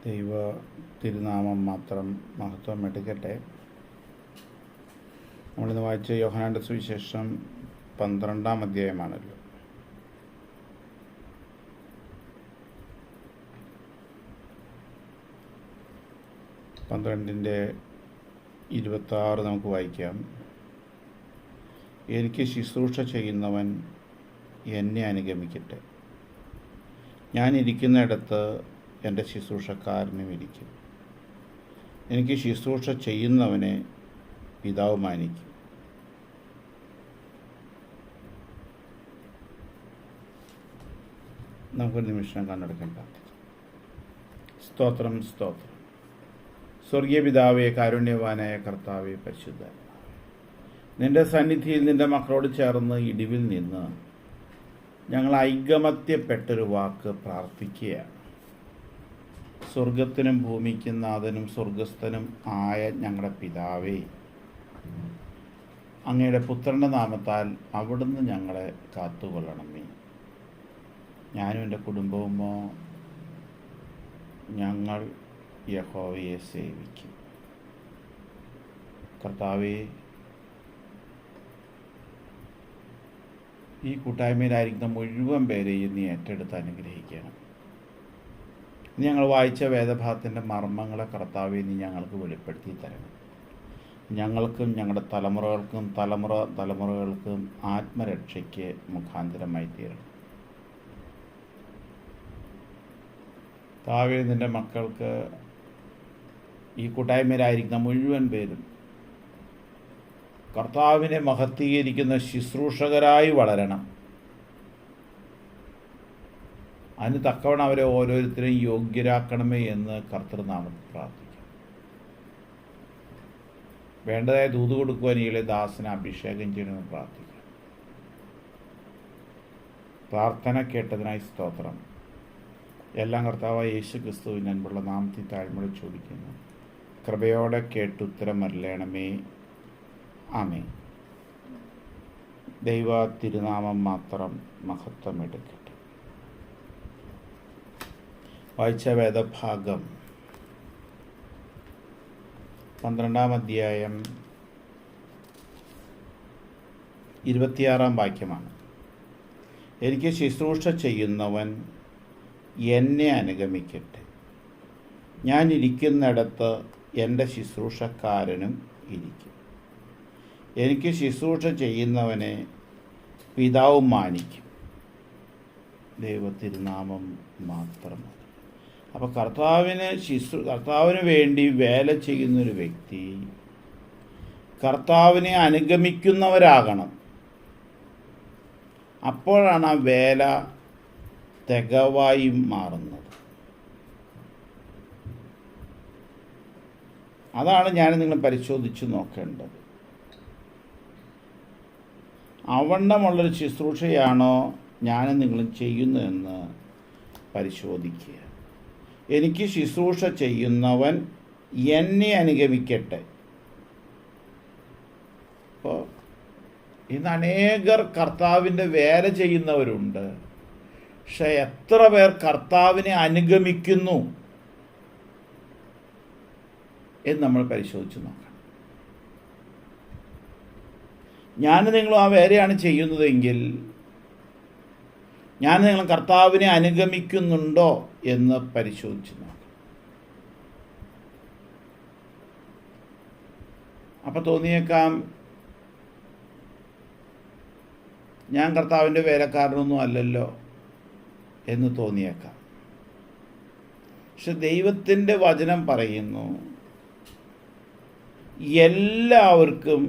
ദൈവ തിരുനാമം മാത്രം മഹത്വം എടുക്കട്ടെ. നമ്മളിന്ന് വായിച്ച യോഹന്നാന്റെ സുവിശേഷം 12-ാം അധ്യായമാണല്ലോ. പന്ത്രണ്ടിൻ്റെ 26 നമുക്ക് വായിക്കാം. എനിക്ക് ശുശ്രൂഷ ചെയ്യുന്നവൻ എന്നെ അനുഗമിക്കട്ടെ. ഞാനിരിക്കുന്നിടത്ത് എൻ്റെ ശുശ്രൂഷക്കാരനും ഇരിക്കും. എനിക്ക് ശുശ്രൂഷ ചെയ്യുന്നവനെ പിതാവ് മാനിക്കും. നമുക്കൊരു നിമിഷം കണ്ണെടുക്കാൻ പ്രാർത്ഥിക്കാം. സ്തോത്രം, സ്തോത്രം. സ്വർഗീയ പിതാവേ, കാരുണ്യവാനായ കർത്താവേ, പരിശുദ്ധ, നിന്റെ സന്നിധിയിൽ നിന്റെ മക്കളോട് ചേർന്ന് ഇടിവിൽ നിന്ന് ഞങ്ങൾ ഐകമത്യപ്പെട്ടൊരു വാക്ക് പ്രാർത്ഥിക്കുകയാണ്. സ്വർഗത്തിനും ഭൂമിക്കും നാഥനും സ്വർഗസ്ഥനും ആയ ഞങ്ങളുടെ പിതാവേ, അങ്ങയുടെ പുത്രൻ്റെ നാമത്താൽ അവിടുന്ന് ഞങ്ങളെ കാത്തുകൊള്ളണമേ. ഞാനും എൻ്റെ കുടുംബവുമോ ഞങ്ങൾ യഹോവയെ സേവിക്കും. കർത്താവേ, ഈ കൂട്ടായ്മയിലായിരിക്കുന്ന മുഴുവൻ പേരെയും നീ ഏറ്റെടുത്ത് അനുഗ്രഹിക്കണം. ഞങ്ങൾ വായിച്ച വേദഭാഗത്തിൻ്റെ മർമ്മങ്ങളെ കർത്താവെ നീ ഞങ്ങൾക്ക് വെളിപ്പെടുത്തി തരണം. ഞങ്ങൾക്കും ഞങ്ങളുടെ തലമുറകൾക്കും ആത്മരക്ഷയ്ക്ക് മുഖാന്തരമായി തീരണം. താവേ, നിൻ്റെ മക്കൾക്ക് ഈ കൂട്ടായ്മയിലായിരിക്കുന്ന മുഴുവൻ പേരും കർത്താവിനെ മഹത്വീകരിക്കുന്ന ശുശ്രൂഷകരായി വളരണം. അതിന് തക്കവണ്ണം അവരെ ഓരോരുത്തരെയും യോഗ്യരാക്കണമേ എന്ന് കർത്തൃനാമത്തിൽ പ്രാർത്ഥിക്കാം. വേണ്ടതായ ദൂത് കൊടുക്കുവാൻ ഈയിലെ ദാസനെ അഭിഷേകം ചെയ്യണമെന്ന് പ്രാർത്ഥിക്കാം. പ്രാർത്ഥന കേട്ടതിനായി സ്തോത്രം. എല്ലാം കർത്താവായ യേശു ക്രിസ്തുവിൻ അൻപുള്ള നാമത്തിൽ താഴ്മയോടെ ചോദിക്കുന്നു. കൃപയോടെ കേട്ടുത്തരം അരുളണമേ. ആമേൻ. ദൈവ തിരുനാമം മാത്രം മഹത്വം എടുക്കട്ടെ. വായിച്ച വേദഭാഗം 12-ാം അധ്യായം 26-ാം വാക്യമാണ്. എനിക്ക് ശുശ്രൂഷ ചെയ്യുന്നവൻ എന്നെ അനുഗമിക്കട്ടെ. ഞാൻ ഇരിക്കുന്നിടത്ത് എൻ്റെ ശുശ്രൂഷക്കാരനും ഇരിക്കും. എനിക്ക് ശുശ്രൂഷ ചെയ്യുന്നവനെ പിതാവ് മാനിക്കും. ദൈവത്തിരുനാമം മാത്രം. അപ്പോൾ കർത്താവിന് വേണ്ടി വേല ചെയ്യുന്നൊരു വ്യക്തി കർത്താവിനെ അനുഗമിക്കുന്നവരാകണം. അപ്പോഴാണ് ആ വേല തികവായി മാറുന്നത്. അതാണ് ഞാൻ നിങ്ങൾ പരിശോധിച്ച് നോക്കേണ്ടത്. അവണ്ണമുള്ളൊരു ശുശ്രൂഷയാണോ ഞാനും നിങ്ങളും ചെയ്യുന്നതെന്ന് പരിശോധിക്കുക. എനിക്ക് ശുശ്രൂഷ ചെയ്യുന്നവൻ എന്നെ അനുഗമിക്കട്ടെ. അപ്പോൾ ഇന്ന് അനേകർ കർത്താവിൻ്റെ വേല ചെയ്യുന്നവരുണ്ട്. പക്ഷെ എത്ര പേർ കർത്താവിനെ അനുഗമിക്കുന്നു എന്ന് നമ്മൾ പരിശോധിച്ച് നോക്കണം. ഞാൻ നിങ്ങളും ആ വേലയാണ് ചെയ്യുന്നതെങ്കിൽ ഞാൻ നിങ്ങൾ കർത്താവിനെ അനുഗമിക്കുന്നുണ്ടോ എന്ന് പരിശോധിച്ച് നോക്കണം. അപ്പം തോന്നിയേക്കാം, ഞാൻ കർത്താവിൻ്റെ വേലക്കാരനൊന്നും അല്ലല്ലോ എന്ന് തോന്നിയേക്കാം. പക്ഷെ ദൈവത്തിൻ്റെ വചനം പറയുന്നു, എല്ലാവർക്കും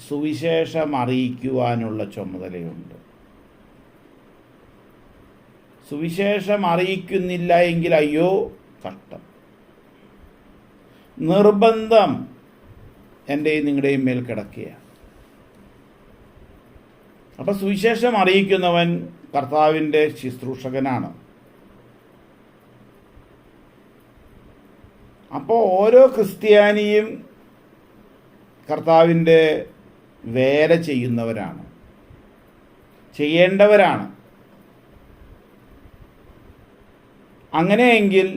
സുവിശേഷം അറിയിക്കുവാനുള്ള ചുമതലയുണ്ട്. സുവിശേഷം അറിയിക്കുന്നില്ല എങ്കിൽ അയ്യോ കഷ്ടം. നിർബന്ധം എൻ്റെയും നിങ്ങളുടെയും മേൽ കിടക്കുകയാണ്. അപ്പം സുവിശേഷം അറിയിക്കുന്നവൻ കർത്താവിൻ്റെ ശുശ്രൂഷകനാണ്. അപ്പോൾ ഓരോ ക്രിസ്ത്യാനിയും കർത്താവിൻ്റെ വേല ചെയ്യുന്നവരാണ്, ചെയ്യേണ്ടവരാണ്. അങ്ങനെയെങ്കിൽ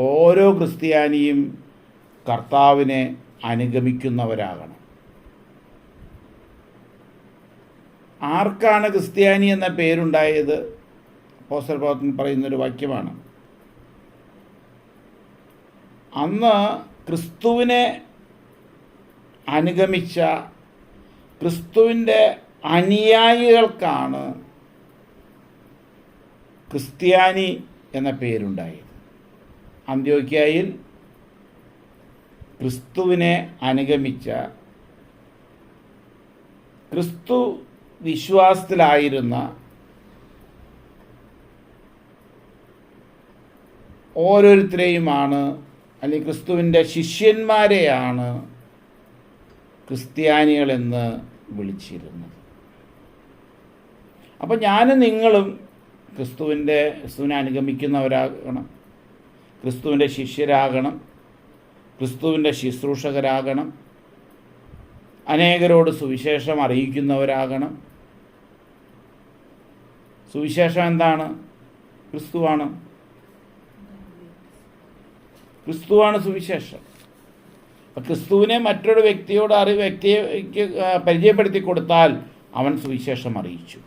ഓരോ ക്രിസ്ത്യാനിയും കർത്താവിനെ അനുഗമിക്കുന്നവരാകണം. ആർക്കാണ് ക്രിസ്ത്യാനി എന്ന പേരുണ്ടായത്? അപ്പോസ്തല പ്രവർത്തനം പറയുന്നൊരു വാക്യമാണ്. അന്ന് ക്രിസ്തുവിനെ അനുഗമിച്ച ക്രിസ്തുവിൻ്റെ അനുയായികൾക്കാണ് ക്രിസ്ത്യാനി എന്ന പേരുണ്ടായത്. അന്ത്യോക്യയിൽ ക്രിസ്തുവിനെ അനുഗമിച്ച, ക്രിസ്തു വിശ്വാസത്തിലായിരുന്ന ഓരോരുത്തരെയുമാണ്, അല്ലെങ്കിൽ ക്രിസ്തുവിൻ്റെ ശിഷ്യന്മാരെയാണ് ക്രിസ്ത്യാനികളെന്ന് വിളിച്ചിരുന്നത്. അപ്പോൾ ഞാനും നിങ്ങളും ക്രിസ്തുവിനെ അനുഗമിക്കുന്നവരാകണം, ക്രിസ്തുവിൻ്റെ ശിഷ്യരാകണം, ക്രിസ്തുവിൻ്റെ ശുശ്രൂഷകരാകണം, അനേകരോട് സുവിശേഷം അറിയിക്കുന്നവരാകണം. സുവിശേഷം എന്താണ്? ക്രിസ്തുവാണ്. ക്രിസ്തുവാണ് സുവിശേഷം. അപ്പം ക്രിസ്തുവിനെ മറ്റൊരു വ്യക്തിക്ക് പരിചയപ്പെടുത്തി കൊടുത്താൽ അവൻ സുവിശേഷം അറിയിച്ചു.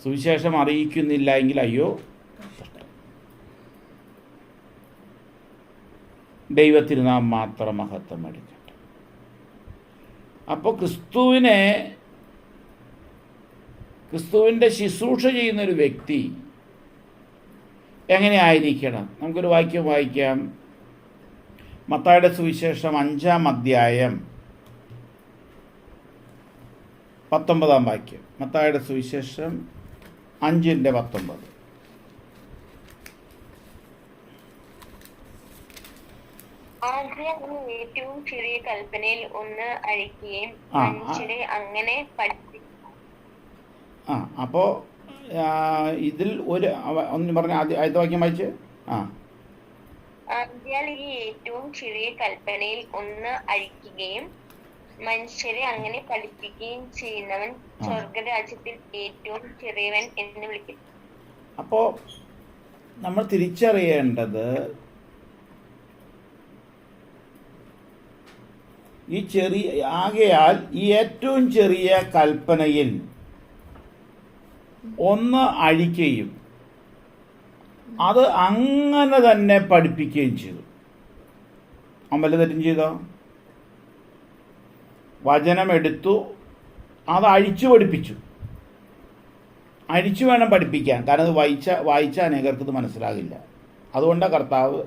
സുവിശേഷം അറിയിക്കുന്നില്ല എങ്കിൽ അയ്യോ കഷ്ടം. ദൈവത്തിന് നാം മാത്രം മഹത്വം എടുക്കട്ടെ. അപ്പോൾ ക്രിസ്തുവിൻ്റെ ശുശ്രൂഷ ചെയ്യുന്നൊരു വ്യക്തി എങ്ങനെ ആയിരിക്കണം? നമുക്കൊരു വാക്യം വായിക്കാം. മത്തായിയുടെ സുവിശേഷം 5-ാം അധ്യായം 19-ാം വാക്യം. മത്തായിയുടെ സുവിശേഷം 5:19. ഏറ്റവും ചെറിയ കൽപ്പനയിൽ ഒന്ന് അഴിക്കുകയും മനുഷ്യരെ അങ്ങനെ പഠിപ്പിക്കും. അപ്പോൾ ഇതിൽ ഒന്ന് പറഞ്ഞ ആദ്യത്തെ വാക്യം വായിച്ച്. ഈ ഏറ്റവും ചെറിയ കൽപ്പനയിൽ ഒന്ന് അഴിക്കുകയും മനുഷ്യരെ അങ്ങനെ പഠിപ്പിക്കുകയും ചെയ്യുന്നവൻ സ്വർഗരാജ്യത്തിൽ ഏറ്റവും ചെറിയവൻ എന്ന് വിളിക്കും. അപ്പോൾ നമ്മൾ തിരിച്ചറിയേണ്ടത്, ആകയാൽ ഈ ഏറ്റവും ചെറിയ കൽപ്പനയിൽ ഒന്ന് അഴിക്കുകയും അത് അങ്ങനെ തന്നെ പഠിപ്പിക്കുകയും ചെയ്തു. വല്ല തെറ്റും ചെയ്തോ? വചനം എടുത്തു, അത് അഴിച്ചു പഠിപ്പിച്ചു. അഴിച്ചു വേണം പഠിപ്പിക്കാൻ, കാരണം അത് വായിച്ച അനേകർക്ക് ഇത് മനസ്സിലാകില്ല. അതുകൊണ്ടാണ് കർത്താവ്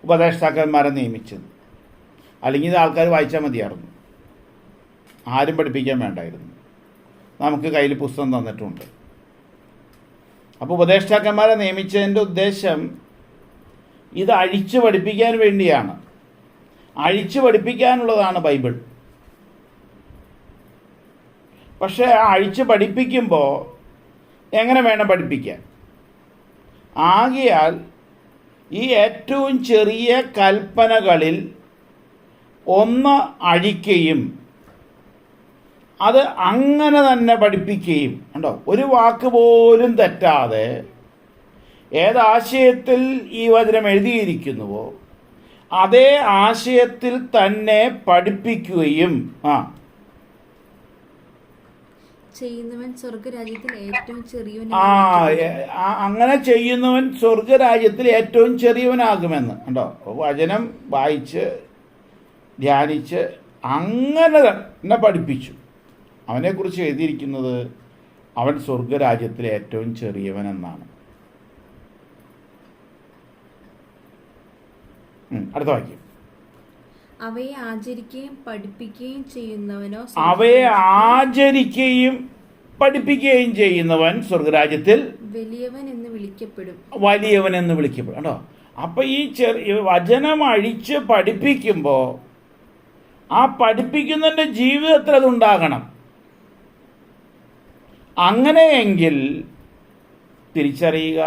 ഉപദേഷ്ടാക്കന്മാരെ നിയമിച്ചത്. അല്ലെങ്കിൽ ഇത് ആൾക്കാർ വായിച്ചാൽ മതിയായിരുന്നു, ആരും പഠിപ്പിക്കാൻ വേണ്ടായിരുന്നു. നമുക്ക് കയ്യിൽ പുസ്തകം തന്നിട്ടുണ്ട്. അപ്പോൾ ഉപദേഷ്ടാക്കന്മാരെ നിയമിച്ചതിൻ്റെ ഉദ്ദേശം ഇത് അഴിച്ചു പഠിപ്പിക്കാൻ വേണ്ടിയാണ്. അഴിച്ചു പഠിപ്പിക്കാനുള്ളതാണ് ബൈബിൾ. പക്ഷേ അഴിച്ചു പഠിപ്പിക്കുമ്പോൾ എങ്ങനെ വേണം പഠിപ്പിക്കാൻ? ആകയാൽ ഈ ഏറ്റവും ചെറിയ കൽപ്പനകളിൽ ഒന്ന് അഴിക്കുകയും അത് അങ്ങനെ തന്നെ പഠിപ്പിക്കുകയും, ഉണ്ടോ, ഒരു വാക്ക് പോലും തെറ്റാതെ ഏതാശയത്തിൽ ഈ വചനം എഴുതിയിരിക്കുന്നുവോ അതേ ആശയത്തിൽ തന്നെ പഠിപ്പിക്കുകയും ചെയ്യുന്നവൻ സ്വർഗരാജ്യത്തിൽ ഏറ്റവും ചെറിയവൻ. അങ്ങനെ ചെയ്യുന്നവൻ സ്വർഗരാജ്യത്തിൽ ഏറ്റവും ചെറിയവനാകുമെന്ന്. ഉണ്ടോ, വചനം വായിച്ച് ധ്യാനിച്ച് അങ്ങനെ തന്നെ പഠിപ്പിച്ചു. അവനെക്കുറിച്ച് എഴുതിയിരിക്കുന്നത് അവൻ സ്വർഗരാജ്യത്തിലെ ഏറ്റവും ചെറിയവൻ എന്നാണ്. അടുത്ത വാക്യം. അവയെ ആചരിക്കുകയും പഠിപ്പിക്കുകയും ചെയ്യുന്നവനോ അവയെ ആചരിക്കുകയും പഠിപ്പിക്കുകയും ചെയ്യുന്നവൻ സ്വർഗരാജ്യത്തിൽ വലിയവൻ എന്ന് വിളിക്കപ്പെടും. വലിയവൻ എന്ന് വിളിക്കപ്പെടും. കേട്ടോ, അപ്പൊ ഈ വചനം അഴിച്ച് പഠിപ്പിക്കുമ്പോൾ ആ പഠിപ്പിക്കുന്നതിൻ്റെ ജീവിതത്തിൽ അതുണ്ടാകണം. അങ്ങനെയെങ്കിൽ തിരിച്ചറിയുക,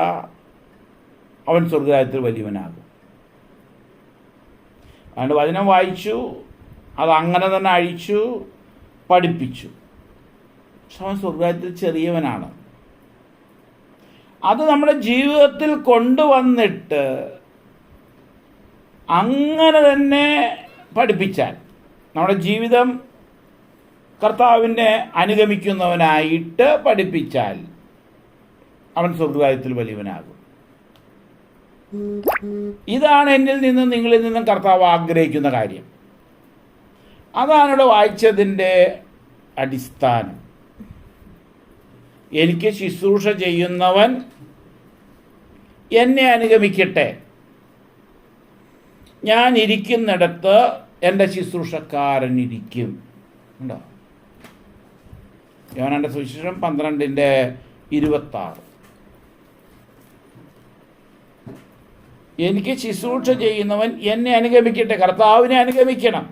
അവൻ സ്വർഗരാജ്യത്തിൽ വലിയവനാകും. അതുകൊണ്ട് വചനം വായിച്ചു, അത് അങ്ങനെ തന്നെ അഴിച്ചു പഠിപ്പിച്ചു, പക്ഷെ അവൻ സ്വർഗരാജ്യത്തിൽ ചെറിയവനാണ്. അത് നമ്മുടെ ജീവിതത്തിൽ കൊണ്ടുവന്നിട്ട് അങ്ങനെ തന്നെ പഠിപ്പിച്ചാൽ, നമ്മുടെ ജീവിതം കർത്താവിനെ അനുഗമിക്കുന്നവനായിട്ട് പഠിപ്പിച്ചാൽ അവൻ സ്വർഗ്ഗരാജ്യത്തിൽ വലിയവനാകും. ഇതാണ് എന്നിൽ നിന്നും നിങ്ങളിൽ നിന്നും കർത്താവ് ആഗ്രഹിക്കുന്ന കാര്യം. അതാണ് ഇവിടെ വായിച്ചതിൻ്റെ അടിസ്ഥാനം. എനിക്ക് ശുശ്രൂഷ ചെയ്യുന്നവൻ എന്നെ അനുഗമിക്കട്ടെ, ഞാൻ ഇരിക്കുന്നിടത്ത് എൻ്റെ ശുശ്രൂഷക്കാരൻ ഇരിക്കും. ഉണ്ടോ? യോഹന്നാന്റെ സുവിശേഷം 12:26. എനിക്ക് ശുശ്രൂഷ ചെയ്യുന്നവൻ എന്നെ അനുഗമിക്കട്ടെ, കർത്താവിനെ അനുഗമിക്കണം.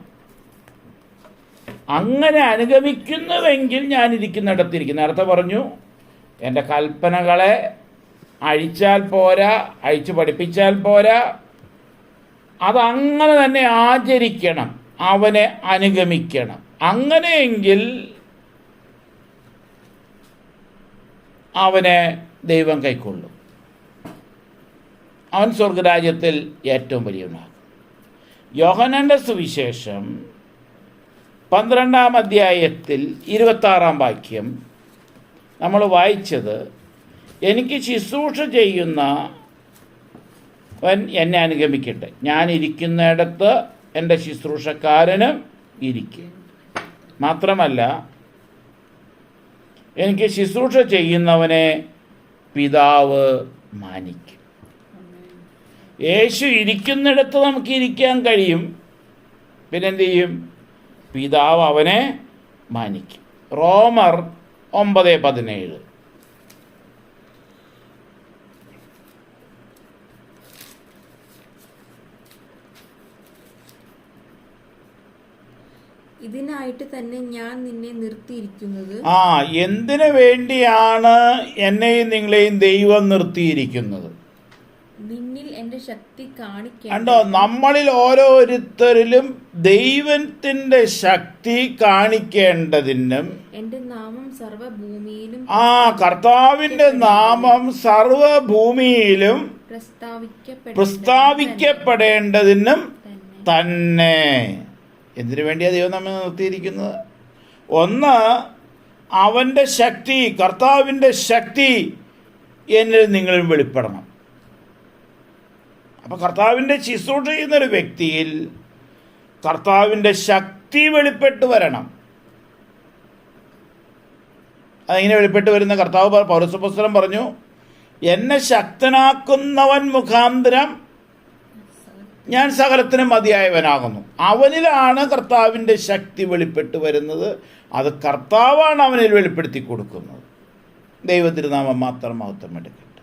അങ്ങനെ അനുഗമിക്കുന്നുവെങ്കിൽ ഞാൻ ഇരിക്കുന്നിടത്തിരിക്കും. നേരത്തെ പറഞ്ഞു, എൻ്റെ കൽപ്പനകളെ അഴിച്ചാൽ പോരാ, അഴിച്ചു പഠിപ്പിച്ചാൽ പോരാ, അതങ്ങനെ തന്നെ ആചരിക്കണം, അവനെ അനുഗമിക്കണം. അങ്ങനെയെങ്കിൽ അവനെ ദൈവം കൈക്കൊള്ളും, അവൻ സ്വർഗരാജ്യത്തിൽ ഏറ്റവും വലിയവനാകും. യോഹന്നാന്റെ സുവിശേഷം 12-ാം അധ്യായത്തിൽ 26-ാം വാക്യം നമ്മൾ വായിച്ചത്, എനിക്ക് ശുശ്രൂഷ ചെയ്യുന്നവൻ എന്നെ അനുഗമിക്കട്ടെ, ഞാൻ ഇരിക്കുന്നിടത്ത് എൻ്റെ ശുശ്രൂഷക്കാരനും ഇരിക്കും. മാത്രമല്ല, എനിക്ക് ശുശ്രൂഷ ചെയ്യുന്നവനെ പിതാവ് മാനിക്കും. യേശു ഇരിക്കുന്നിടത്ത് നമുക്ക് ഇരിക്കാൻ കഴിയും, പിന്നെന്ത് ചെയ്യും? പിതാവ് അവനെ മാനിക്കും. റോമർ 9:17. ഇതിനായിട്ട് തന്നെ ഞാൻ നിന്നെ നിർത്തിയിരിക്കുന്നത്. എന്തിനു വേണ്ടിയാണ് എന്നെയും നിങ്ങളെയും ദൈവം നിർത്തിയിരിക്കുന്നത്? നിന്നിൽ എൻ്റെ ശക്തി കാണിക്കാൻ. കണ്ടോ, നമ്മളിൽ ഓരോരുത്തരിലും ദൈവത്തിൻ്റെ ശക്തി കാണിക്കേണ്ടതിനും എൻ്റെ നാമം സർവ്വഭൂമിയിലും കർത്താവിൻ്റെ നാമം സർവ്വഭൂമിയിലും പ്രസ്താവിക്കപ്പെടേണ്ടതിനും തന്നെ. എന്തിനു വേണ്ടിയാണ് ദൈവം നമ്മെ നിർത്തിയിരിക്കുന്നത്? ഒന്ന്, അവൻ്റെ ശക്തി, കർത്താവിൻ്റെ ശക്തി എന്നിൽ നിങ്ങളിൽ വെളിപ്പെടണം. അപ്പോൾ കർത്താവിൻ്റെ ശുശ്രൂഷ ചെയ്യുന്നൊരു വ്യക്തിയിൽ കർത്താവിൻ്റെ ശക്തി വെളിപ്പെട്ട് വരണം. അതിങ്ങനെ വെളിപ്പെട്ട് വരുന്ന കർത്താവ് പൗലോസ് പറഞ്ഞു, എന്നെ ശക്തനാക്കുന്നവൻ മുഖാന്തരം ഞാൻ സകലത്തിനും മതിയായവനാകുന്നു. അവനിലാണ് കർത്താവിൻ്റെ ശക്തി വെളിപ്പെട്ട് വരുന്നത്. അത് കർത്താവാണ് അവനിൽ വെളിപ്പെടുത്തി കൊടുക്കുന്നത്. ദൈവത്തിരുനാമം മാത്രം മഹത്വം എടുക്കട്ടെ.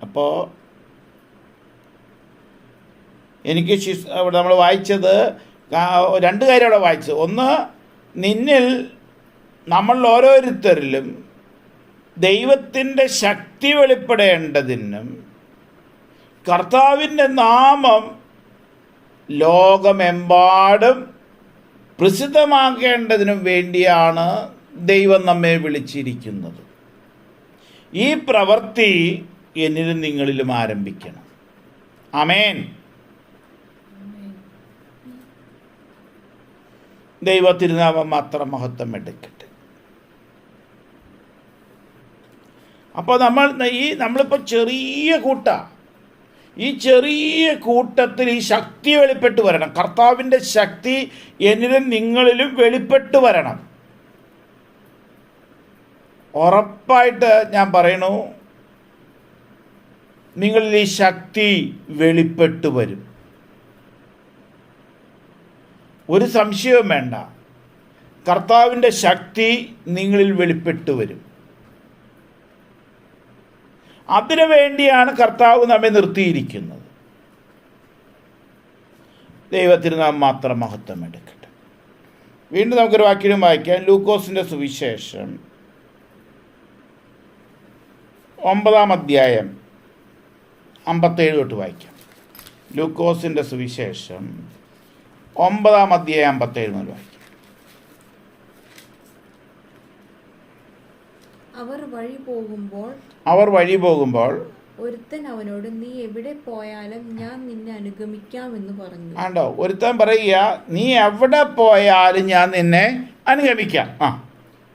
അപ്പോൾ എനിക്ക് അവിടെ നമ്മൾ വായിച്ചത് രണ്ട് കാര്യം അവിടെ വായിച്ചത്. ഒന്ന്, നിന്നിൽ നമ്മൾ ഓരോരുത്തരിലും ദൈവത്തിൻ്റെ ശക്തി വെളിപ്പെടേണ്ടതിനും കർത്താവിൻ്റെ നാമം ലോകമെമ്പാടും പ്രസിദ്ധമാക്കേണ്ടതിനും വേണ്ടിയാണ് ദൈവം നമ്മെ വിളിച്ചിരിക്കുന്നത്. ഈ പ്രവൃത്തി എന്നിലും നിങ്ങളിലും ആരംഭിക്കണം. ആമേൻ. ദൈവ തിരുനാമം മാത്രം മഹത്വം എടുക്കട്ടെ. അപ്പോൾ നമ്മളിപ്പോൾ ചെറിയ ഈ ചെറിയ കൂട്ടത്തിൽ ഈ ശക്തി വെളിപ്പെട്ട് വരണം. കർത്താവിൻ്റെ ശക്തി എന്നിലും നിങ്ങളിലും വെളിപ്പെട്ട് വരണം. ഉറപ്പായിട്ട് ഞാൻ പറയണു, നിങ്ങളിൽ ഈ ശക്തി വെളിപ്പെട്ട് വരും. ഒരു സംശയവും വേണ്ട, കർത്താവിൻ്റെ ശക്തി നിങ്ങളിൽ വെളിപ്പെട്ട് വരും. അതിനു വേണ്ടിയാണ് കർത്താവ് നമ്മെ നിർത്തിയിരിക്കുന്നത്. ദൈവത്തിന് നാം മാത്രം മഹത്വം എടുക്കട്ടെ. വീണ്ടും നമുക്കൊരു വാക്യം വായിക്കാം. ലൂക്കോസിൻ്റെ സുവിശേഷം 9-ാം അധ്യായം 57 തൊട്ട് വായിക്കാം. ലൂക്കോസിൻ്റെ സുവിശേഷം 9-ാം അധ്യായം 57 മുതൽ വായിക്കാം. അവർ വഴി പോകുമ്പോൾ ഒരുത്തൻ അവനോട് നീ എവിടെ പോയാലും ഞാൻ നിന്നെ അനുഗമിക്കാമെന്ന് പറഞ്ഞു. ആണ്ടോ, ഒരുത്തൻ പറയുക നീ എവിടെ പോയാലും ഞാൻ നിന്നെ അനുഗമിക്കാം.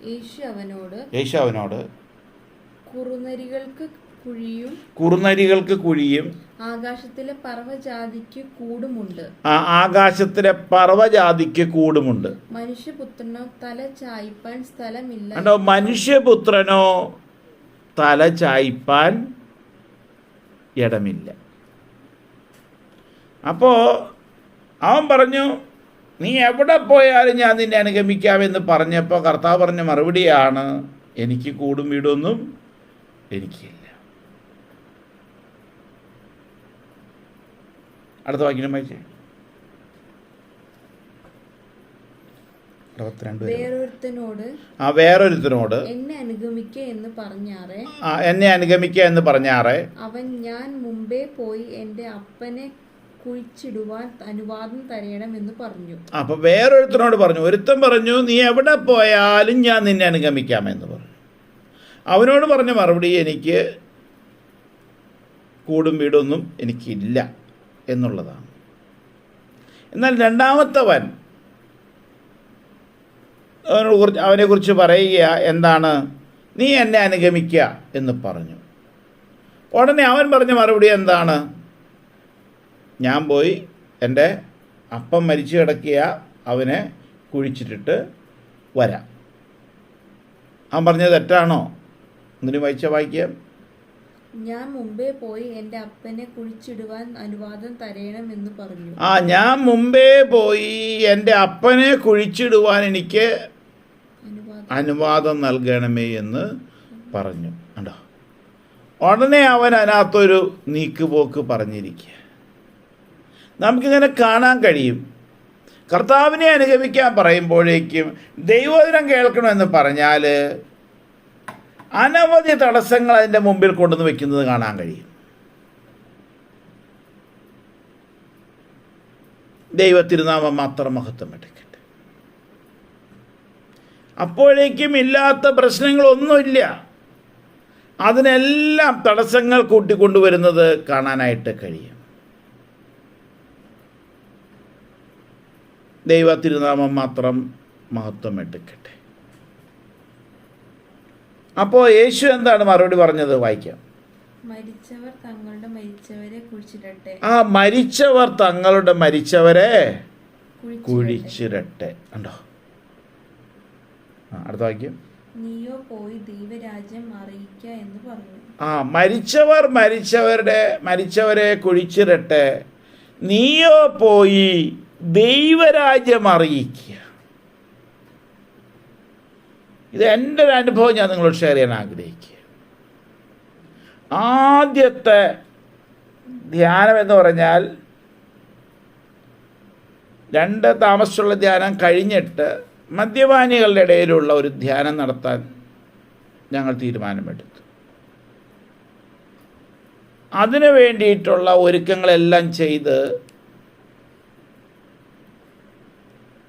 യേശു അവനോട് കുറുനരികൾക്ക് കുഴിയും ആകാശത്തിലെ പറവജാതിക്ക് കൂടുമുണ്ട്. മനുഷ്യപുത്രനോ തല ചായ്പാൻ ഇടമില്ല. അപ്പോൾ അവൻ പറഞ്ഞു നീ എവിടെ പോയാലും ഞാൻ നിന്നെ അനുഗമിക്കാമെന്ന് പറഞ്ഞപ്പോൾ കർത്താവ് പറഞ്ഞ മറുപടിയാണ് എനിക്ക് കൂടും വീടൊന്നും എനിക്കില്ല. അടുത്ത വാക്യം വായിച്ചേ. 62. വേറൊരുത്തനോട് എന്നെ അനുഗമിക്കുക എന്ന് പറഞ്ഞാറേ അവൻ ഞാൻ മുമ്പേ പോയി എൻ്റെ അപ്പനെ കുഴിച്ചിടുവാൻ അനുവാദം തരയണം എന്ന് പറഞ്ഞു. അപ്പൊ വേറൊരുത്തനോട് പറഞ്ഞു, ഒരുത്തൻ പറഞ്ഞു നീ എവിടെ പോയാലും ഞാൻ നിന്നെ അനുഗമിക്കാമെന്ന് പറഞ്ഞു. അവനോട് പറഞ്ഞ മറുപടി എനിക്ക് കൂടും വീടൊന്നും എനിക്കില്ല എന്നുള്ളതാണ്. എന്നാൽ രണ്ടാമത്തവൻ അവനെക്കുറിച്ച് പറയുക എന്താണ്, നീ എന്നെ അനുഗമിക്കുക എന്ന് പറഞ്ഞു. ഉടനെ അവൻ പറഞ്ഞ മറുപടി എന്താണ്, ഞാൻ പോയി എൻ്റെ അപ്പം മരിച്ചു കിടക്കുക അവനെ കുഴിച്ചിട്ടിട്ട് വരാം. അവൻ പറഞ്ഞത് തെറ്റാണോ? എന്തിനു വായിക്കാം. ഞാൻ മുമ്പേ പോയി എൻ്റെ അപ്പനെ കുഴിച്ചിടുവാൻ അനുവാദം തരയണം എന്ന് പറഞ്ഞു. ഞാൻ മുമ്പേ പോയി എൻ്റെ അപ്പനെ കുഴിച്ചിടുവാൻ എനിക്ക് അനുവാദം നൽകണമേ എന്ന് പറഞ്ഞു. കണ്ടോ, ഉടനെ അവൻ അതിനകത്തൊരു നീക്കുപോക്ക് പറഞ്ഞിരിക്കുക. നമുക്കിങ്ങനെ കാണാൻ കഴിയും. കർത്താവിനെ അനുഗമിക്കാൻ പറയുമ്പോഴേക്കും ദൈവവചനം കേൾക്കണമെന്ന് പറഞ്ഞാൽ അനവധി തടസ്സങ്ങൾ അതിൻ്റെ മുമ്പിൽ കൊണ്ടുവന്ന് വെക്കുന്നത് കാണാൻ കഴിയും. ദൈവത്തിരുനാമം മാത്രം മഹത്വം എടുക്കട്ടെ. അപ്പോഴേക്കും ഇല്ലാത്ത പ്രശ്നങ്ങളൊന്നുമില്ല. അതിനെല്ലാം തടസ്സങ്ങൾ കൂട്ടിക്കൊണ്ടുവരുന്നത് കാണാനായിട്ട് കഴിയും. ദൈവത്തിരുനാമം മാത്രം മഹത്വം എടുക്കട്ടെ. അപ്പോൾ യേശു എന്താണ് മറുപടി പറഞ്ഞത്? വായിക്കാം. മരിച്ചവർ തങ്ങളുടെ മരിച്ചവരെ കുഴിച്ചിടട്ടെ. മരിച്ചവർ തങ്ങളുടെ മരിച്ചവരെ കുഴിച്ചിടട്ടെ. ഉണ്ടോ? അടുത്ത വാക്യം. നീയോ പോയി ദൈവരാജ്യം അറിയിക്ക എന്ന് പറഞ്ഞു. മരിച്ചവർ മരിച്ചവരെ കുഴിച്ചിടട്ടെ, നീയോ പോയി ദൈവരാജ്യം അറിയിക്കുക. ഇത് എൻ്റെ ഒരു അനുഭവം ഞാൻ നിങ്ങളോട് ഷെയർ ചെയ്യാൻ ആഗ്രഹിക്കുക. ആദ്യത്തെ ധ്യാനം എന്ന് പറഞ്ഞാൽ 2 താമസിച്ചുള്ള ധ്യാനം കഴിഞ്ഞിട്ട് മദ്യപാനികളുടെ ഇടയിലുള്ള ഒരു ധ്യാനം നടത്താൻ ഞങ്ങൾ തീരുമാനമെടുത്തു. അതിനു വേണ്ടിയിട്ടുള്ള ഒരുക്കങ്ങളെല്ലാം ചെയ്ത്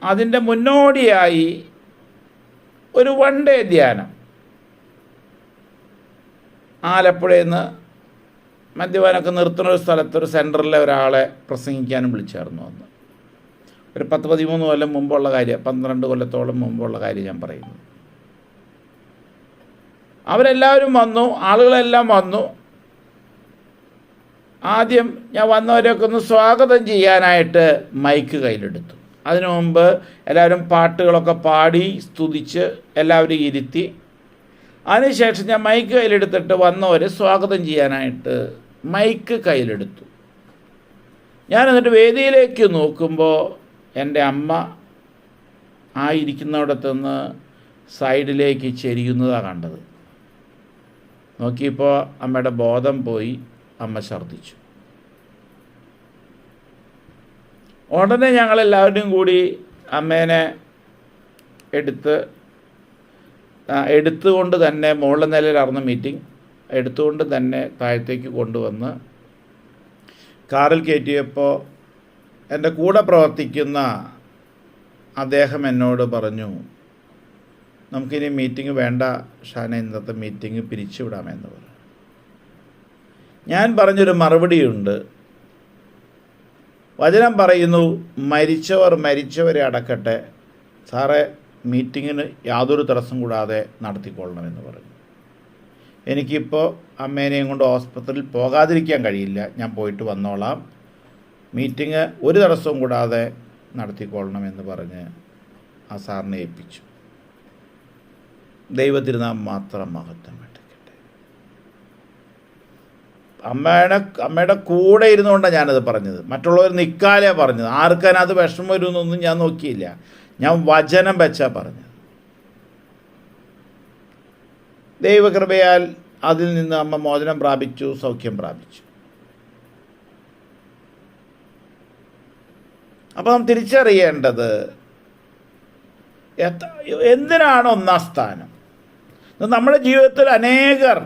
അതിൻ്റെ മുന്നോടിയായി ഒരു 1 ഡേ ധ്യാനം ആലപ്പുഴയിൽ നിന്ന് മദ്യപാനമൊക്കെ നിർത്തുന്ന ഒരു സ്ഥലത്ത് ഒരു സെൻറ്ററിലെ ഒരാളെ പ്രസംഗിക്കാനും വിളിച്ചായിരുന്നു. അന്ന് ഒരു 10-13 കൊല്ലം മുമ്പുള്ള കാര്യം, 12 കൊല്ലത്തോളം മുമ്പുള്ള കാര്യം ഞാൻ പറയുന്നു. അവരെല്ലാവരും വന്നു, ആളുകളെല്ലാം വന്നു. ആദ്യം ഞാൻ വന്നവരെയൊക്കെ ഒന്ന് സ്വാഗതം ചെയ്യാനായിട്ട് മൈക്ക് കയ്യിലെടുത്തു. അതിനു മുമ്പ് എല്ലാവരും പാട്ടുകളൊക്കെ പാടി സ്തുതിച്ച് എല്ലാവരും ഇരുത്തി. അതിനുശേഷം ഞാൻ മൈക്ക് കയ്യിലെടുത്തിട്ട് വന്നവരെ സ്വാഗതം ചെയ്യാനായിട്ട് മൈക്ക് കയ്യിലെടുത്തു. ഞാൻ എന്നിട്ട് വേദിയിലേക്ക് നോക്കുമ്പോൾ എൻ്റെ അമ്മ ഇരിക്കുന്നിടത്തുനിന്ന് സൈഡിലേക്ക് ചെരിയുന്നതാണ് കണ്ടത്. നോക്കിയപ്പോൾ അമ്മയുടെ ബോധം പോയി, അമ്മ ഛർദ്ദിച്ചു. ഉടനെ ഞങ്ങളെല്ലാവരും കൂടി അമ്മേനെ എടുത്തുകൊണ്ട് തന്നെ മുകളിലെ നിലയിലായിരുന്നു മീറ്റിംഗ്, എടുത്തുകൊണ്ട് തന്നെ താഴത്തേക്ക് കൊണ്ടുവന്ന് കാറിൽ കയറ്റിയപ്പോൾ എൻ്റെ കൂടെ പ്രവർത്തിക്കുന്ന അദ്ദേഹം എന്നോട് പറഞ്ഞു, നമുക്കിനി മീറ്റിംഗ് വേണ്ട ഷാന, ഇന്നത്തെ മീറ്റിംഗ് പിരിച്ചുവിടാമെന്ന് പറഞ്ഞു. ഞാൻ പറഞ്ഞൊരു മറുപടിയുണ്ട്. വചനം പറയുന്നു, മരിച്ചവർ മരിച്ചവരെ അടക്കട്ടെ, സാറേ മീറ്റിങ്ങിന് യാതൊരു തടസ്സം കൂടാതെ നടത്തിക്കൊള്ളണമെന്ന് പറഞ്ഞു. എനിക്കിപ്പോൾ അമ്മേനെയും കൊണ്ട് ഹോസ്പിറ്റലിൽ പോകാതിരിക്കാൻ കഴിയില്ല, ഞാൻ പോയിട്ട് വന്നോളാം, മീറ്റിംഗ് ഒരു തടസ്സവും കൂടാതെ നടത്തിക്കൊള്ളണമെന്ന് പറഞ്ഞ് ആ സാറിനെ ഏൽപ്പിച്ചു. ദൈവത്തിരുനാമം മാത്രം മഹത്വം വെട്ടിക്കട്ടെ. അമ്മയുടെ കൂടെ ഇരുന്നുകൊണ്ടാണ് ഞാനത് പറഞ്ഞത്, മറ്റുള്ളവർ നിൽക്കാതെയാണ് പറഞ്ഞത്. ആർക്കതിനകത്ത് വിഷമം വരുമെന്നൊന്നും ഞാൻ നോക്കിയില്ല, ഞാൻ വചനം വെച്ചാ പറഞ്ഞത്. ദൈവകൃപയാൽ അതിൽ നിന്ന് അമ്മ മോചനം പ്രാപിച്ചു, സൗഖ്യം പ്രാപിച്ചു. അപ്പം നാം തിരിച്ചറിയേണ്ടത് എന്തിനാണ് ഒന്നാം സ്ഥാനം. നമ്മുടെ ജീവിതത്തിൽ അനേകർ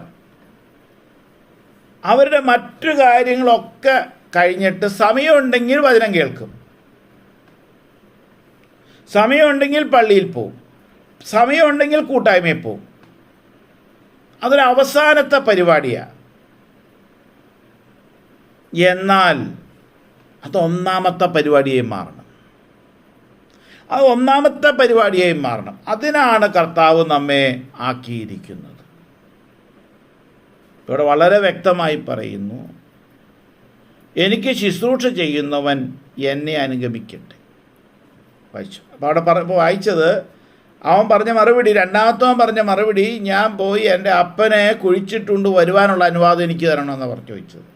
അവരുടെ മറ്റു കാര്യങ്ങളൊക്കെ കഴിഞ്ഞിട്ട് സമയമുണ്ടെങ്കിൽ വചനം കേൾക്കും, സമയമുണ്ടെങ്കിൽ പള്ളിയിൽ പോവും, സമയമുണ്ടെങ്കിൽ കൂട്ടായ്മയിൽ പോവും. അതൊരു അവസാനത്തെ പരിപാടിയാണ്. എന്നാൽ അത് ഒന്നാമത്തെ പരിപാടിയായി മാറണം. അത് ഒന്നാമത്തെ പരിപാടിയായി മാറണം. അതിനാണ് കർത്താവ് നമ്മെ ആക്കിയിരിക്കുന്നത്. ഇവിടെ വളരെ വ്യക്തമായി പറയുന്നു, എനിക്ക് ശുശ്രൂഷ ചെയ്യുന്നവൻ എന്നെ അനുഗമിക്കട്ടെ. വായിച്ചു. അപ്പോൾ അവിടെ വായിച്ചത് അവൻ പറഞ്ഞ മറുപടി, രണ്ടാമത്തവൻ പറഞ്ഞ മറുപടി, ഞാൻ പോയി എൻ്റെ അപ്പനെ കുഴിച്ചിട്ടുണ്ട് വരുവാനുള്ള അനുവാദം എനിക്ക് തരണമെന്ന് പറഞ്ഞു ചോദിച്ചത്.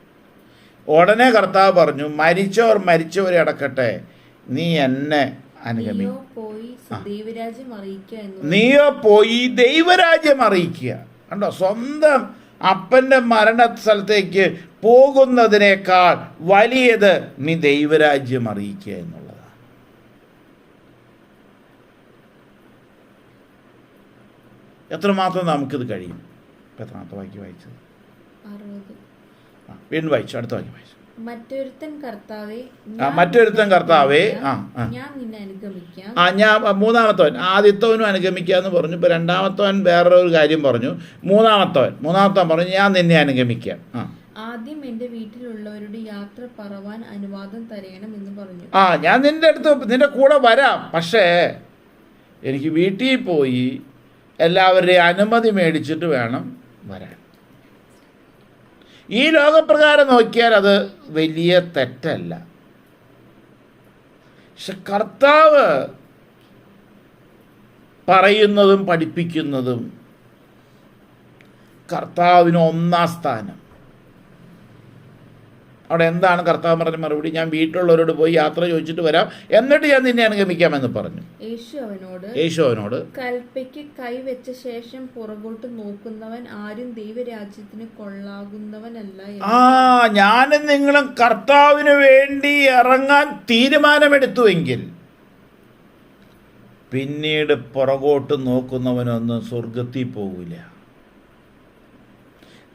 ഉടനെ കർത്താവ് പറഞ്ഞു, മരിച്ചവർ മരിച്ചവരെ അടക്കട്ടെ, നീ എന്നെ അനുഗമിക്കും. നീയോ പോയി ദൈവരാജ്യം അറിയിക്കുക. കണ്ടോ, സ്വന്തം അപ്പൻ്റെ മരണ സ്ഥലത്തേക്ക് പോകുന്നതിനേക്കാൾ വലിയത് നീ ദൈവരാജ്യം അറിയിക്കുക എന്നുള്ളതാണ്. എത്രമാത്രം നമുക്കിത് കഴിയും? എത്രാമത്തെ വായിച്ചത്? വീണ്ടും വായിച്ചു, അടുത്ത വാക്യം വായിച്ചു. മറ്റൊരുത്തൻ കർത്താവേ ഞാൻ മൂന്നാമത്തവൻ, ആദ്യത്തവനും അനുഗമിക്കാന്ന് പറഞ്ഞു. ഇപ്പൊ രണ്ടാമത്തവൻ വേറൊരു കാര്യം പറഞ്ഞു. മൂന്നാമത്തവൻ പറഞ്ഞു, ഞാൻ നിന്നെ അനുഗമിക്കാം. ആദ്യം എന്റെ വീട്ടിലുള്ളവരുടെ യാത്ര പറവാൻ അനുവാദം തരയണം എന്ന് പറഞ്ഞു. ഞാൻ നിന്റെ കൂടെ വരാം, പക്ഷേ എനിക്ക് വീട്ടിൽ പോയി എല്ലാവരുടെയും അനുമതി മേടിച്ചിട്ട് വേണം വരാൻ. ഈ ലോകപ്രകാരം നോക്കിയാൽ അത് വലിയ തെറ്റല്ല. പക്ഷെ കർത്താവ് പറയുന്നതും പഠിപ്പിക്കുന്നതും കർത്താവിന് ഒന്നാം സ്ഥാനം. അവിടെ എന്താണ് കർത്താവ് പറഞ്ഞ മറുപടി? ഞാൻ വീട്ടിലുള്ളവരോട് പോയി യാത്ര ചോദിച്ചിട്ട് വരാം, എന്നിട്ട് ഞാൻ നിന്നെ അനുഗമിക്കാമെന്ന് പറഞ്ഞു. യേശു അവനോട് കൽപ്പയ്ക്ക് കൈവച്ച ശേഷം പുറകോട്ട് നോക്കുന്നവൻ ആരും ദൈവരാജ്യത്തിന് കൊള്ളാകുന്നവനല്ല. ഞാനും നിങ്ങളും കർത്താവിന് വേണ്ടി ഇറങ്ങാൻ തീരുമാനമെടുത്തുവെങ്കിൽ പിന്നീട് പുറകോട്ട് നോക്കുന്നവനൊന്നും സ്വർഗത്തിൽ പോകില്ല.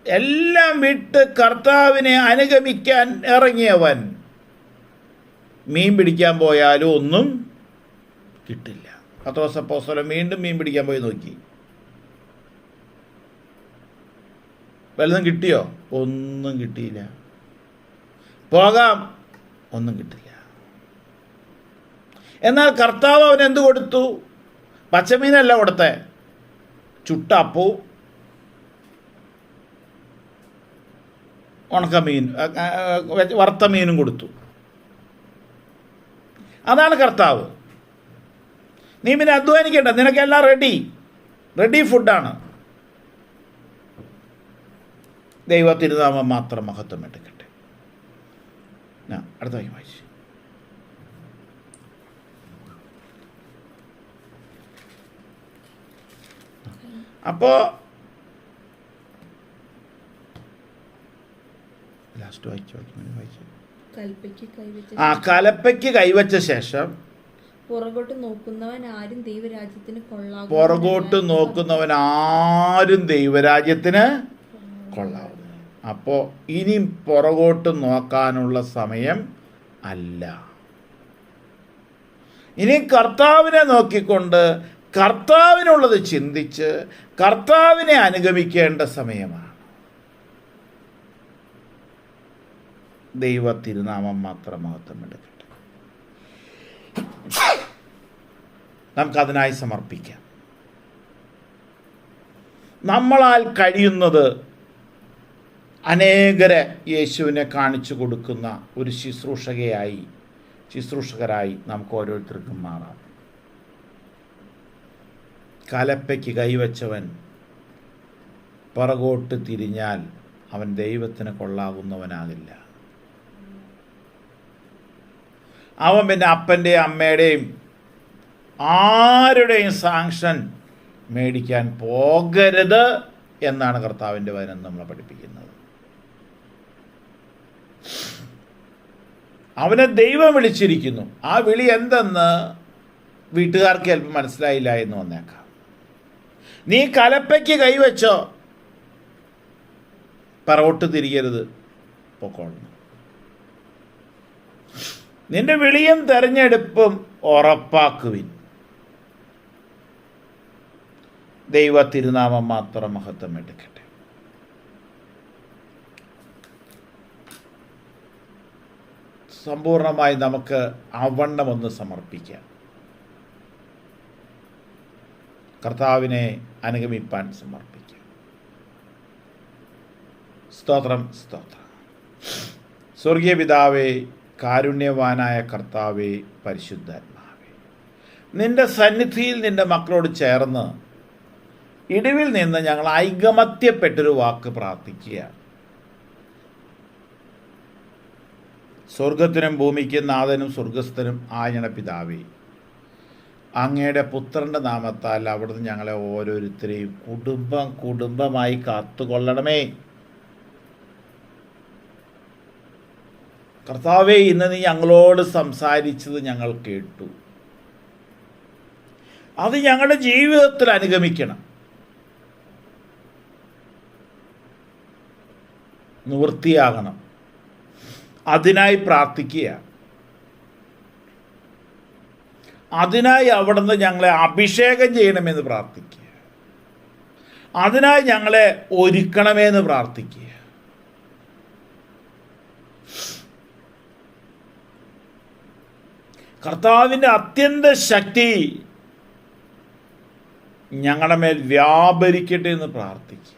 എല്ലാം വിട്ട് കർത്താവിനെ അനുഗമിക്കാൻ ഇറങ്ങിയവൻ മീൻ പിടിക്കാൻ പോയാലും ഒന്നും കിട്ടില്ല. പത്രോസ് അപ്പോസ്തലൻ വീണ്ടും മീൻ പിടിക്കാൻ പോയി നോക്കി, വല്ലതും കിട്ടിയോ? ഒന്നും കിട്ടിയില്ല. പോകാം, ഒന്നും കിട്ടില്ല. എന്നാൽ കർത്താവ് അവൻ എന്ത് കൊടുത്തു? പച്ചമീനല്ല കൊടുത്തേ, ചുട്ടപ്പൂ, ഉണക്കമീൻ, വറുത്ത മീനും കൊടുത്തു. അതാണ് കർത്താവ്. നീ പിന്നെ അധ്വാനിക്കേണ്ട, നിനക്കെല്ലാം റെഡി ഫുഡാണ്. ദൈവത്തിരുനാമം മാത്രം മഹത്വം എടുക്കട്ടെ. അടുത്ത വായിച്ചു. അപ്പോൾ കലപ്പയ്ക്ക് കൈവച്ച ശേഷം പുറകോട്ട് നോക്കുന്നവൻ ആരും ദൈവരാജ്യത്തിന് കൊള്ളാവും. അപ്പോൾ ഇനി പുറകോട്ട് നോക്കാനുള്ള സമയം അല്ല. ഇനി കർത്താവിനെ നോക്കിക്കൊണ്ട് കർത്താവിനുള്ളത് ചിന്തിച്ച് കർത്താവിനെ അനുഗമിക്കേണ്ട സമയമാണ്. ദൈവ തിരുനാമം മാത്രം മഹത്വം എടുക്കട്ടെ. നമുക്കതിനായി സമർപ്പിക്കാം. നമ്മളാൽ കഴിയുന്നത് അനേകരെ യേശുവിനെ കാണിച്ചു കൊടുക്കുന്ന ഒരു ശുശ്രൂഷകരായി നമുക്ക് ഓരോരുത്തർക്കും മാറാം. കലപ്പയ്ക്ക് കൈവച്ചവൻ പുറകോട്ട് തിരിഞ്ഞാൽ അവൻ ദൈവത്തിന് കൊള്ളാകുന്നവനാകില്ല. അവൻ പിന്നെ അപ്പൻ്റെയും അമ്മയുടെയും ആരുടെയും സാങ്ഷൻ മേടിക്കാൻ പോകരുത് എന്നാണ് കർത്താവിൻ്റെ വചനം നമ്മളെ പഠിപ്പിക്കുന്നത്. അവനെ ദൈവം വിളിച്ചിരിക്കുന്നു. ആ വിളി എന്തെന്ന് വീട്ടുകാർക്ക് ചിലപ്പോൾ മനസ്സിലായില്ല എന്ന് വന്നേക്കാം. നീ കലപ്പയ്ക്ക് കൈവച്ചോ, പറവോട്ട് തിരികരുത്, പൊക്കോളണം. നിന്റെ വിളിയും തെരഞ്ഞെടുപ്പും ഉറപ്പാക്കുവിൻ. ദൈവ തിരുനാമം മാത്രം മഹത്വം എടുക്കട്ടെ. സമ്പൂർണമായി നമുക്ക് അവണ്ണമൊന്ന് സമർപ്പിക്കാം. കർത്താവിനെ അനുഗമിപ്പാൻ സമർപ്പിക്കാം. സ്തോത്രം, സ്തോത്രം. സ്വർഗീയ പിതാവേ, കാരുണ്യവാനായ കർത്താവേ, പരിശുദ്ധാത്മാവേ, നിന്റെ സന്നിധിയിൽ നിന്റെ മക്കളോട് ചേർന്ന് ഇടിവിൽ നിന്ന് ഞങ്ങൾ ഐകമത്യപ്പെട്ടൊരു വാക്ക് പ്രാർത്ഥിക്കുകയാണ്. സ്വർഗത്തിനും ഭൂമിക്കും നാഥനും സ്വർഗസ്ഥനും ആയ പിതാവേ, അങ്ങയുടെ പുത്രൻ്റെ നാമത്താൽ അവിടുന്ന് ഞങ്ങളെ ഓരോരുത്തരെയും കുടുംബമായി കാത്തുകൊള്ളണമേ. കർത്താവേ, ഇന്ന് നീ ഞങ്ങളോട് സംസാരിച്ചത് ഞങ്ങൾ കേട്ടു. അത് ഞങ്ങളുടെ ജീവിതത്തിൽ അനുഗമിക്കണം, നിവൃത്തിയാകണം. അതിനായി പ്രാർത്ഥിക്കുക. അതിനായി അവിടുന്ന് ഞങ്ങളെ അഭിഷേകം ചെയ്യണമെന്ന് പ്രാർത്ഥിക്കുക. അതിനായി ഞങ്ങളെ ഒരുക്കണമെന്ന് പ്രാർത്ഥിക്കുക. കർത്താവിൻ്റെ അത്യന്ത ശക്തി ഞങ്ങളുടെ മേൽ വ്യാപരിക്കട്ടെ എന്ന് പ്രാർത്ഥിക്കുക.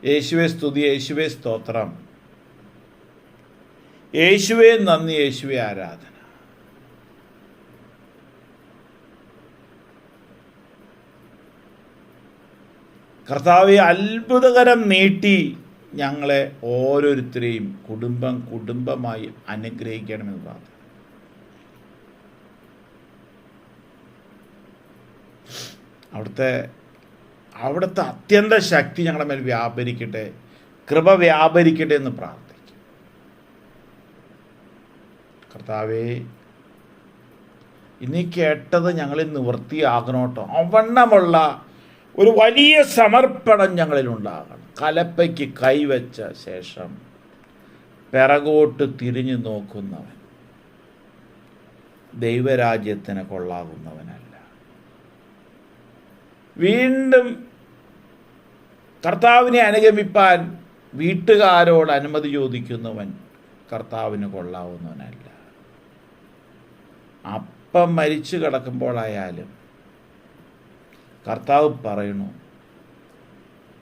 യേശുവേ സ്തുതി, യേശുവേ സ്തോത്രം, യേശുവേ നന്ദി, യേശുവേ ആരാധന. കർത്താവെ, അത്ഭുതകരം നീട്ടി ഞങ്ങളെ ഓരോരുത്തരെയും കുടുംബമായി അനുഗ്രഹിക്കണമെന്ന് പ്രാർത്ഥന. അവിടുത്തെ അത്യന്ത ശക്തി ഞങ്ങളുടെ മേൽ വ്യാപരിക്കട്ടെ, കൃപ വ്യാപരിക്കട്ടെ എന്ന് പ്രാർത്ഥിക്കും. കർത്താവേ, ഇനി കേട്ടത് ഞങ്ങളിൽ നിവൃത്തിയാകണോട്ടോ. അവണ്ണമുള്ള ഒരു വലിയ സമർപ്പണം ഞങ്ങളിലുണ്ടാകണം. കലപ്പയ്ക്ക് കൈവച്ച ശേഷം പിറകോട്ട് തിരിഞ്ഞു നോക്കുന്നവൻ ദൈവരാജ്യത്തിന് കൊള്ളാകുന്നവനല്ല. വീണ്ടും കർത്താവിനെ അനുഗമിപ്പാൻ വീട്ടുകാരോട് അനുമതി ചോദിക്കുന്നവൻ കർത്താവിന് കൊള്ളാവുന്നവനല്ല. അപ്പം മരിച്ചു കിടക്കുമ്പോഴായാലും കർത്താവ് പറയണു,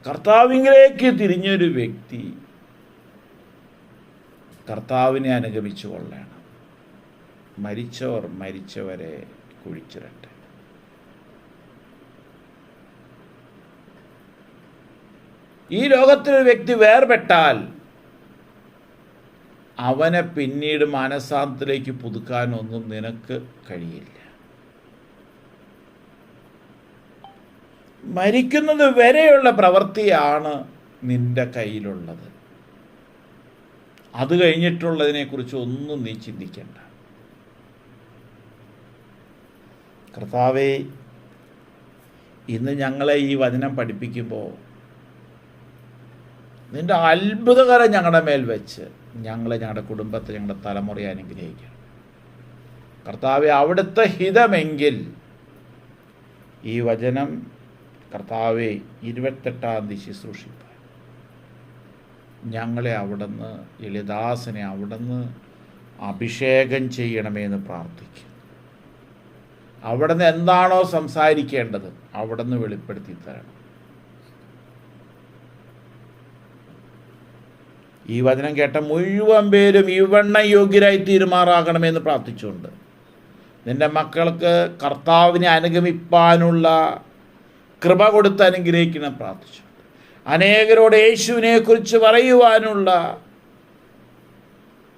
കർത്താവിലേക്ക് തിരിഞ്ഞൊരു വ്യക്തി കർത്താവിനെ അനുഗമിച്ചു കൊള്ളണം. മരിച്ചവർ മരിച്ചവരെ കുഴിച്ചിടട്ടെ. ഈ ലോകത്തിലൊരു വ്യക്തി വേർപെട്ടാൽ അവനെ പിന്നീട് മാനസാന്തരത്തിലേക്ക് പുതുക്കാനൊന്നും നിനക്ക് കഴിയില്ല. മരിക്കുന്നത് വരെയുള്ള പ്രവൃത്തിയാണ് നിന്റെ കയ്യിലുള്ളത്. അത് കഴിഞ്ഞിട്ടുള്ളതിനെക്കുറിച്ച് ഒന്നും നീ ചിന്തിക്കണ്ട. കർത്താവേ, ഇന്ന് ഞങ്ങളെ ഈ വചനം പഠിപ്പിക്കുമ്പോൾ നിന്റെ അത്ഭുതകരം ഞങ്ങളുടെ മേൽ വെച്ച് ഞങ്ങളെ, ഞങ്ങളുടെ കുടുംബത്തെ, ഞങ്ങളുടെ തലമുറയെ അനുഗ്രഹിക്കണം. കർത്താവെ, അവിടുത്തെ ഹിതമെങ്കിൽ ഈ വചനം കർത്താവെ 28-ാം തീയതി ശുശ്രൂഷിപ്പാൻ ഞങ്ങളെ അവിടുന്ന്, എളിദാസനെ അവിടുന്ന് അഭിഷേകം ചെയ്യണമെന്ന് പ്രാർത്ഥിക്കും. അവിടുന്ന് എന്താണോ സംസാരിക്കേണ്ടത് അവിടുന്ന് വെളിപ്പെടുത്തി തരണം. ഈ വചനം കേട്ട മുഴുവൻ പേരും ഇവണ്ണ യോഗ്യരായി തീരുമാറാകണമെന്ന് പ്രാർത്ഥിച്ചുകൊണ്ട് നിൻ്റെ മക്കൾക്ക് കർത്താവിനെ അനുഗമിപ്പാനുള്ള കൃപ കൊടുത്ത് അനുഗ്രഹിക്കണം പ്രാർത്ഥിച്ചുകൊണ്ട് അനേകരോട് യേശുവിനെ കുറിച്ച് പറയുവാനുള്ള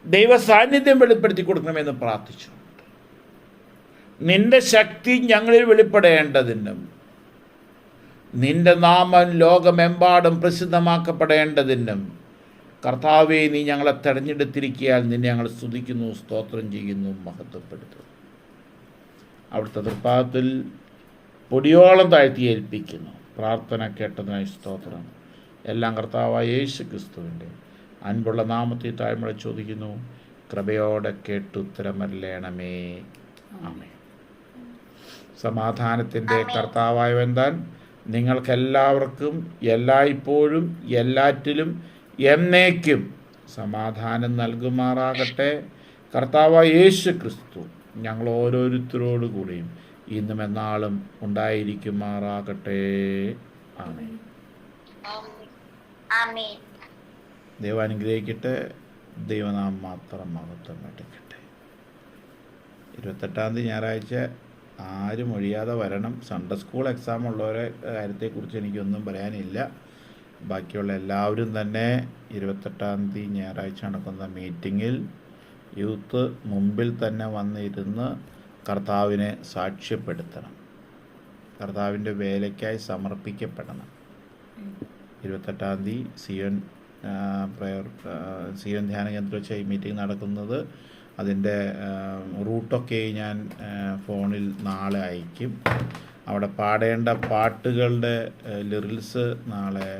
ദൈവ സാന്നിധ്യം വെളിപ്പെടുത്തി കൊടുക്കണമെന്ന് പ്രാർത്ഥിച്ചുകൊണ്ട് നിൻ്റെ ശക്തി ഞങ്ങളിൽ വെളിപ്പെടേണ്ടതിനും നിൻ്റെ നാമം ലോകമെമ്പാടും പ്രസിദ്ധമാക്കപ്പെടേണ്ടതിനും കർത്താവെ, നീ ഞങ്ങളെ തെരഞ്ഞെടുത്തിരിക്കിയാൽ നിന്നെ ഞങ്ങൾ സ്തുതിക്കുന്നു, സ്തോത്രം ചെയ്യുന്നു, മഹത്വപ്പെടുത്തുന്നു. അവിടുത്തെ തൃപ്പാദത്തിൽ പൊടിയോളം താഴ്ത്തി ഏൽപ്പിക്കുന്നു. പ്രാർത്ഥന കേട്ടതിനായി സ്തോത്രം. എല്ലാം കർത്താവായ യേശു ക്രിസ്തുവിൻ്റെ അൻപുള്ള നാമത്തിൽ താഴ്മ ചോദിക്കുന്നു. കൃപയോടെ കേട്ടുത്തരമല്ലേണമേ. ആമേൻ. സമാധാനത്തിൻ്റെ കർത്താവായവൻ താൻ നിങ്ങൾക്കെല്ലാവർക്കും എല്ലായ്പ്പോഴും എല്ലാറ്റിലും എന്നേക്കും സമാധാനം നൽകുമാറാകട്ടെ. കർത്താവായ യേശു ക്രിസ്തു ഞങ്ങൾ ഓരോരുത്തരോടു കൂടിയും ഇന്നും എന്നാളും ഉണ്ടായിരിക്കുമാറാകട്ടെ. ആമേൻ. ദൈവം അനുഗ്രഹിക്കട്ടെ. ദൈവനാമം മാത്രം മഹത്വം എടുക്കട്ടെ. 28-ാം തീയതി ഞായറാഴ്ച ആരും ഒഴിയാതെ വരണം. സൺഡേ സ്കൂൾ എക്സാം ഉള്ളവരെ കാര്യത്തെക്കുറിച്ച് എനിക്കൊന്നും പറയാനില്ല. ബാക്കിയുള്ള എല്ലാവരും തന്നെ 28-ാം തീയതി ഞായറാഴ്ച നടക്കുന്ന മീറ്റിങ്ങിൽ യൂത്ത് മുമ്പിൽ തന്നെ വന്നിരുന്ന് കർത്താവിനെ സാക്ഷ്യപ്പെടുത്തണം. കർത്താവിൻ്റെ വേലയ്ക്കായി സമർപ്പിക്കപ്പെടണം. 28-ാം തീയതി സിയോൻ ധ്യാന കേന്ദ്രം വെച്ച് ഈ മീറ്റിംഗ് നടക്കുന്നത്. അതിൻ്റെ റൂട്ടൊക്കെ ഞാൻ ഫോണിൽ നാളെ അയക്കും. അവിടെ പാടേണ്ട പാട്ടുകളുടെ ലിറിക്സ് നാളെ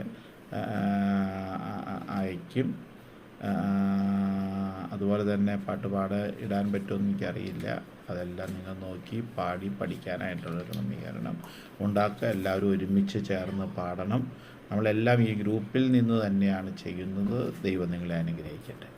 അയക്കും. അതുപോലെ തന്നെ പാട്ട് ഇടാൻ പറ്റുമെന്ന് എനിക്കറിയില്ല. അതെല്ലാം നിങ്ങൾ നോക്കി പാടി പഠിക്കാനായിട്ടുള്ളൊരു ക്രമീകരണം ഉണ്ടാക്കുക. എല്ലാവരും ഒരുമിച്ച് ചേർന്ന് പാടണം. നമ്മളെല്ലാം ഈ ഗ്രൂപ്പിൽ നിന്ന് തന്നെയാണ് ചെയ്യുന്നത്. ദൈവം നിങ്ങളെ അനുഗ്രഹിക്കട്ടെ.